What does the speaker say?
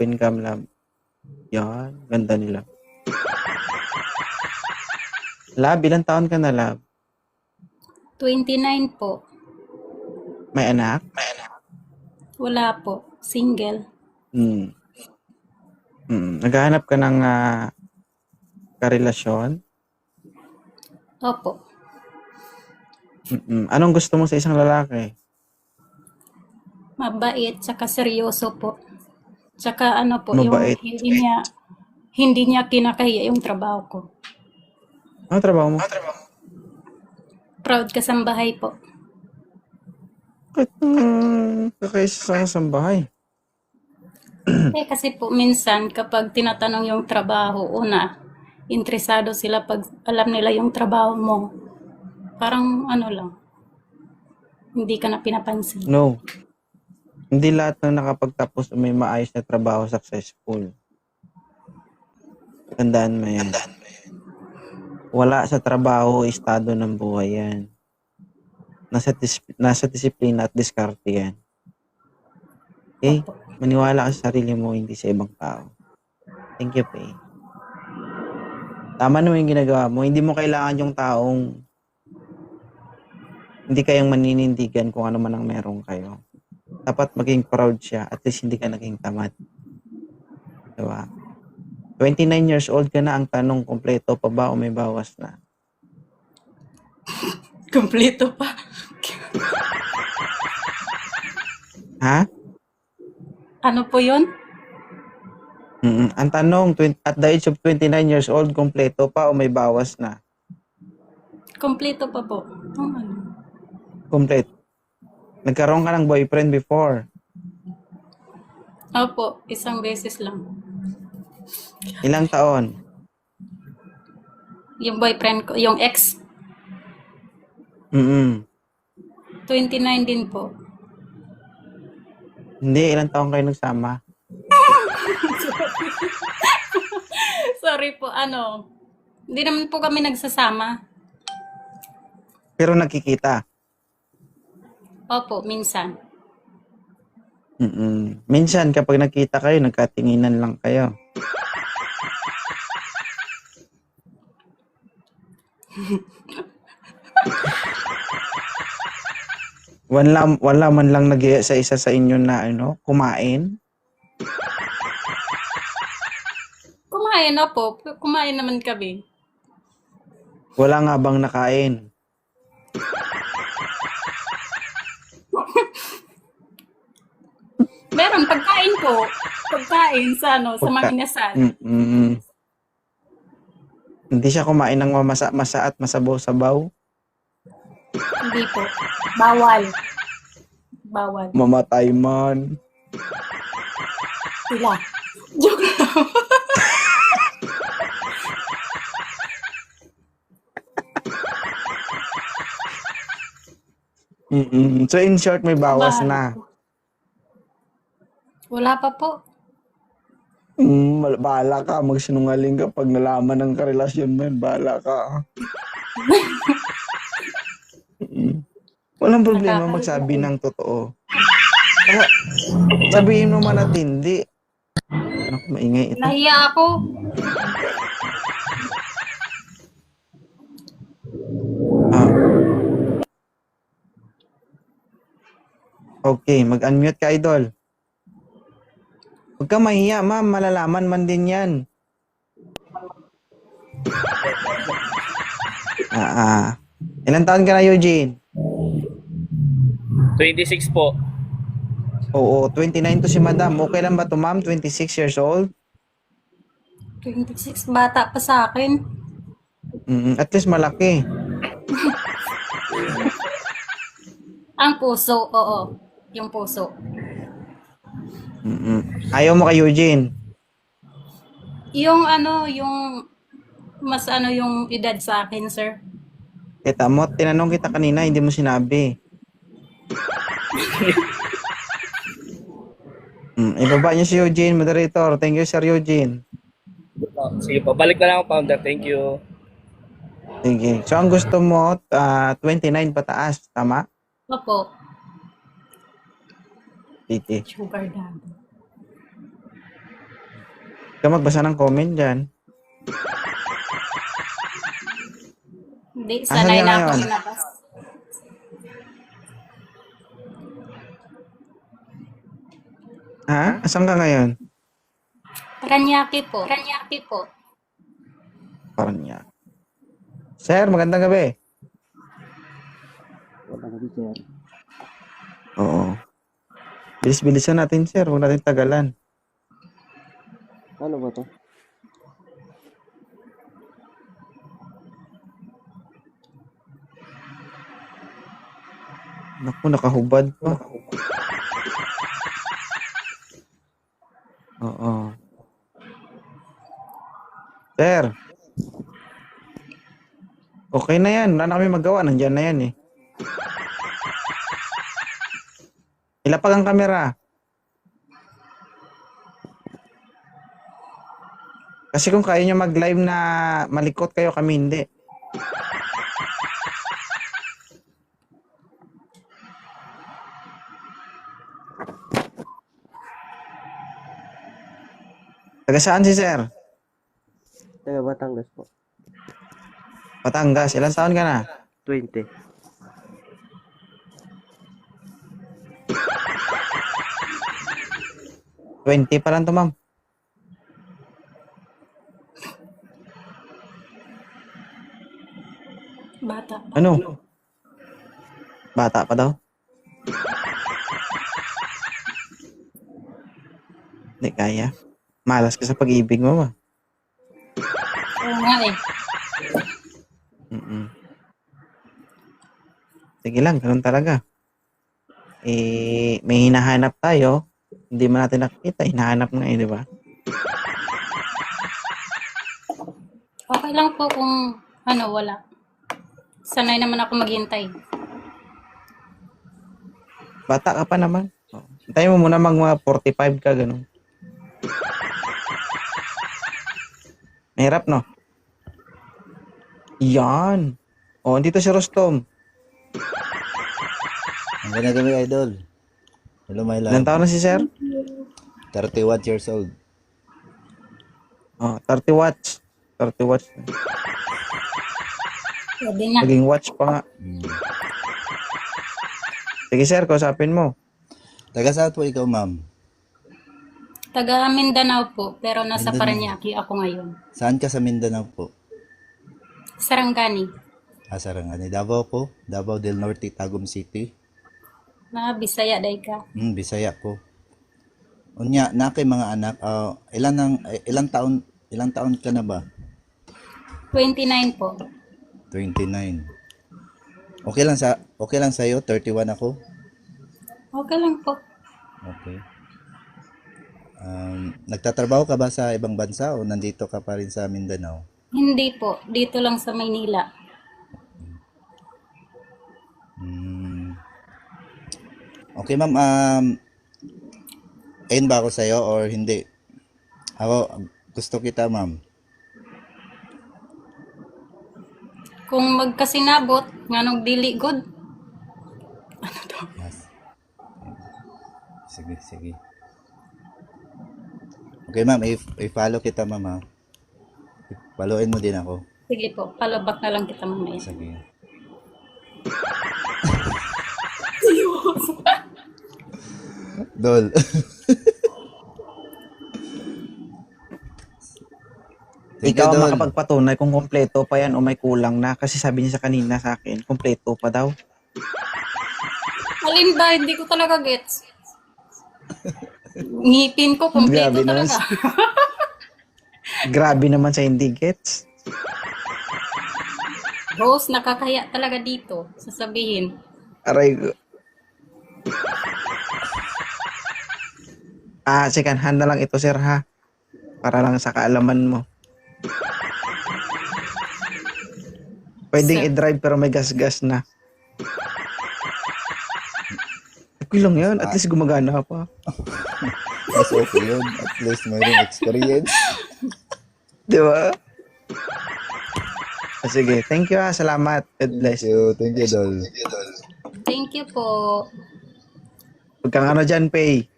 open cam lab. Yan, ganda nila. Lab, ilang taon ka na, Lab? 29 po. May anak? Wala po. Single. Naghahanap ka ng karelasyon? Opo. Anong gusto mo sa isang lalaki? Mabait, tsaka seryoso po. Tsaka ano po, Mabait. yung hindi niya kinakahiya yung trabaho ko. Ano trabaho mo? Proud kasambahay po. Kakaisa sa bahay. Kasi po minsan kapag tinatanong yung trabaho, una, interesado sila pag alam nila yung trabaho mo. Parang ano lang, hindi ka na pinapansin. No. Hindi lahat ng nakapagtapos may maayos na trabaho successful. Tandaan mo yan. Wala sa trabaho, estado ng buhay yan. Nasa disiplina at diskarte yan. Okay? Opo. Maniwala ka sa sarili mo, hindi sa ibang tao. Thank you, Pei. Tama naman yung ginagawa mo. Hindi mo kailangan yung taong hindi kayang maninindigan kung ano man ang meron kayo. Dapat maging proud siya. At least hindi ka naging tamad. Diba? 29 years old ka na. Ang tanong, kompleto pa ba o may bawas na? Kompleto pa. Ha? Ano po yun? Ang tanong, at the age of 29 years old, kompleto pa o may bawas na? Kompleto pa po. Complete. Nagkaroon ka ng boyfriend before? Opo, isang beses lang. Ilang taon? Yung boyfriend ko, yung ex, 29 din po. Hindi, ilang taon kayo nagsama? Sorry po, hindi naman po kami nagsasama. Pero nakikita? Opo, minsan. Minsan, kapag nakita kayo, nagkatinginan lang kayo. Wala man lang nag sa isa sa inyo na kumain? Kumain na po. Kumain naman kami. Wala nga bang nakain? Meron, pagkain po. Pagkain sa mga inasal. Hindi siya kumain ng mamasa-masa at masabaw-sabaw? Hindi po. Bawal. Bawal. Mamatay man. Sila. Joke lang. So in short, may bawas na. Wala pa po. Bahala ka, magsinungaling ka pag nalaman ng karelasyon mo yun, bahala ka. Walang problema magsabi ng totoo. Sabihin mo man at hindi. Naku, maingay ito. Nahiya ako. Okay, mag-unmute ka, idol. Huwag ka mahiya, ma'am. Malalaman man din yan. Ilang taon ka na, Eugene? 26 po. Oo, 29 to si madam. Okay lang ba to, ma'am? 26 years old? 26, bata pa sa akin. At least malaki. Ang puso, oo. Yung puso. Ayaw mo kay Eugene? Yung yung mas yung edad sa akin, sir. Kita mo, tinanong kita kanina, hindi mo sinabi. Ibaba niyo si Eugene, moderator. Thank you, Sir Eugene. Sige po, balik na lang ako, founder. Thank you. Sige. So, ang gusto mo, 29 pataas, tama? Opo. Sige. Sugar daddy. Ka magbasa ng comment dyan. Hindi, Asan sanay ka na ako ngayon? lumabas. Ha? Asan ka ngayon? Paranaque po. Paranaque po. Parang niya. Sir, magandang gabi. Oo. Bilis-bilisan natin, sir. Huwag natin tagalan. Ano ba to? Naku, nakahubad pa. Oo. Sir. Okay na yan. Wala na kami magawa. Nandyan na yan eh. Ilapag ang kamera. Kasi kung kaya nyo mag-live na malikot kayo, kami hindi. Taga saan si sir? Taga Batangas po. Batangas. Ilang taon ka na? 20. Twenty pa lang to, ma'am. Bata. Ano? Bata pa daw? Hindi kaya. Malas ka sa pag-ibig mo, ma. Oo nga eh. Mm-mm. Sige lang, ganun talaga. Eh, may hinahanap tayo. Hindi man natin nakita. Hinahanap nga eh, di ba? Okay lang po kung wala. Sanay naman ako maghintay. Bata ka pa naman. Oh. Hintayin mo muna mga 45 ka, ganun. Mahirap, no? Yan. Oh, andito si Rostom. Ang ganda gabi, idol. Hello, my Ilan love. taon na si sir? 31 years old. Oh, 30 watts. 30 watts. Pwede na. Naging watch pa nga. Sige sir, kausapin mo. Taga saan po ikaw, ma'am? Taga Mindanao po, pero nasa Mindanao. Paranaque ako ngayon. Saan ka sa Mindanao po? Sarangani. Sarangani. Davao po. Davao del Norte, Tagum City. Na Bisaya day ka. Bisaya po. Unya, na kay mga anak, ilang taon ka na ba? 29 po. 29. Okay lang sa 31 ako. Okay lang po. Okay. Nagtatrabaho ka ba sa ibang bansa o nandito ka pa rin sa Mindanao? Hindi po. Dito lang sa Maynila. Okay, ma'am. Ayun ba ako sa'yo or hindi? Ako, gusto kita, ma'am. Kung magkasinabot, nganong dili good. Yes. Sige. Okay, ma'am. I-follow kita, ma'am, ha? Followin mo din ako. Sige po, palabak na lang kita mamaya. Sige. Dol. Thank Ikaw you, ang Dol. makapagpatunay kung kompleto pa yan o may kulang na. Kasi sabi niya sa kanina sa akin, kompleto pa daw. Alin ba? Hindi ko talaga gets. Ngipin ko, kompleto Grabe naman talaga. Grabe naman sa hindi gets. Host, nakakaya talaga dito. Sasabihin. Aray ko. Second hand na lang ito, sir, ha? Para lang sa kaalaman mo. Pwedeng Sir. i-drive pero may gas-gas na. Okay lang yan. At least gumagana pa. Mas okay yun. At least mayroong experience. Di ba? Sige. Thank you, ha. Salamat. God bless. Thank you, Dol. Thank you po. Huwag kang ano dyan, Pay.